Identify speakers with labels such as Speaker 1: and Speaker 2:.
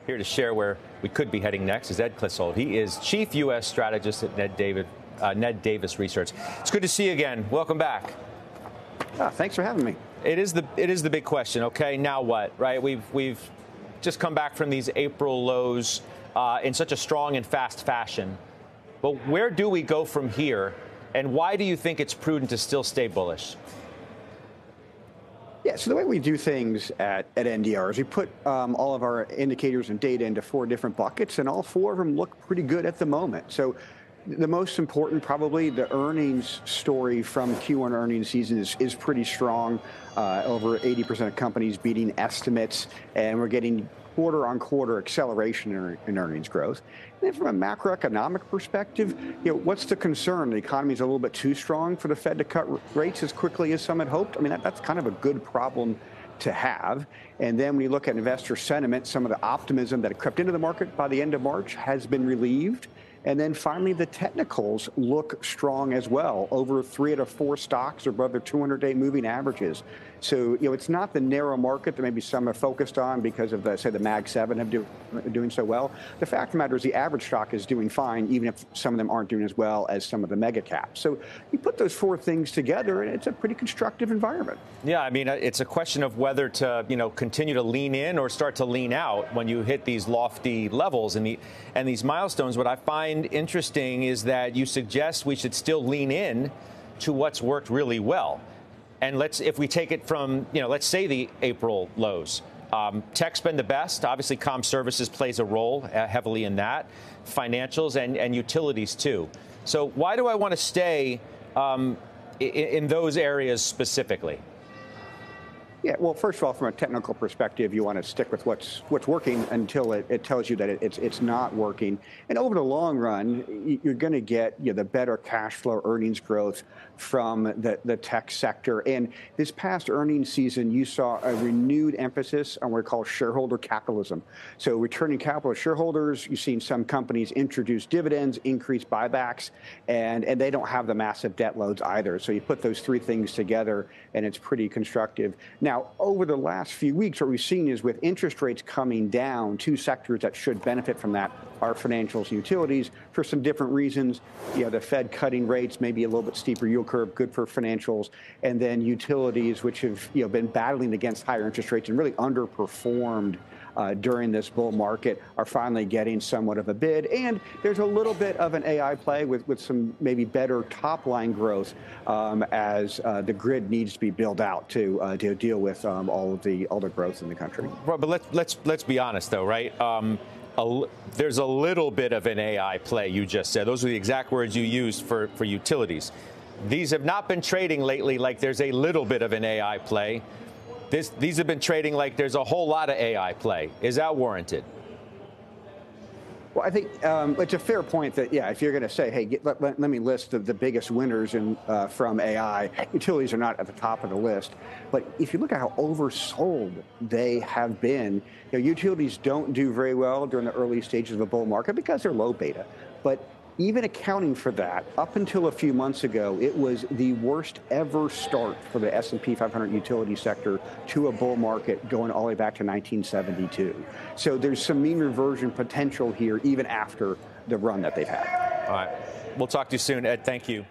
Speaker 1: Here to share where we could be heading next is Ed Clissold. He is Chief U.S. Strategist at Ned Davis Research. It's good to see you again. Welcome back.
Speaker 2: Thanks for having me.
Speaker 1: It is the big question. Okay, now what? Right? We've just come back from these April lows in such a strong and fast fashion. But where do we go from here? And why do you think it's prudent to still stay bullish?
Speaker 2: Yeah, so the way we do things at NDR is we put all of our indicators and data into 4 different buckets, and all 4 of them look pretty good at the moment. So the most important, probably the earnings story from Q1 earnings season is pretty strong. Over 80% of companies beating estimates, and we're getting quarter-on-quarter acceleration in earnings growth. And then from a macroeconomic perspective, what's the concern? The economy is a little bit too strong for the Fed to cut rates as quickly as some had hoped. I mean, that's kind of a good problem to have. And then when you look at investor sentiment, some of the optimism that crept into the market by the end of March has been relieved. And then finally, the technicals look strong as well. Over 3 out of 4 stocks are above their 200-day moving averages. So, it's not the narrow market that maybe some are focused on because of, say, the Mag 7 have doing so well. The fact of the matter is the average stock is doing fine, even if some of them aren't doing as well as some of the mega caps. So you put those 4 things together, and it's a pretty constructive environment.
Speaker 1: Yeah, I mean, it's a question of whether to, continue to lean in or start to lean out when you hit these lofty levels and these milestones. What I find interesting is that you suggest we should still lean in to what's worked really well. And if we take it from, let's say the April lows, tech's been the best. Obviously, comm services plays a role heavily in that, financials and utilities too. So why do I want to stay in those areas specifically?
Speaker 2: Yeah, well, first of all, from a technical perspective, you want to stick with what's working until it tells you that it's not working. And over the long run, you're going to get the better cash flow earnings growth from the tech sector. And this past earnings season, you saw a renewed emphasis on what we call shareholder capitalism. So returning capital to shareholders, you've seen some companies introduce dividends, increase buybacks, and they don't have the massive debt loads either. So you put those 3 things together, and it's pretty constructive. Now, over the last few weeks, what we've seen is with interest rates coming down, 2 sectors that should benefit from that are financials and utilities for some different reasons. The Fed cutting rates, maybe a little bit steeper yield curve, good for financials, and then utilities, which have been battling against higher interest rates and really underperformed during this bull market, are finally getting somewhat of a bid. And there's a little bit of an AI play with some maybe better top line growth as the grid needs to be built out to deal with all the growth in the country.
Speaker 1: Right, but let's be honest though, right? There's a little bit of an AI play, you just said. Those are the exact words you used for utilities. These have not been trading lately like there's a little bit of an AI play. These have been trading like there's a whole lot of AI play. Is that warranted?
Speaker 2: Well, I think it's a fair point that, if you're going to say, hey, let me list the biggest winners from AI, utilities are not at the top of the list. But if you look at how oversold they have been, utilities don't do very well during the early stages of a bull market because they're low beta. But even accounting for that, up until a few months ago, it was the worst ever start for the S&P 500 utility sector to a bull market going all the way back to 1972. So there's some mean reversion potential here, even after the run that they've had.
Speaker 1: All right. We'll talk to you soon, Ed. Thank you.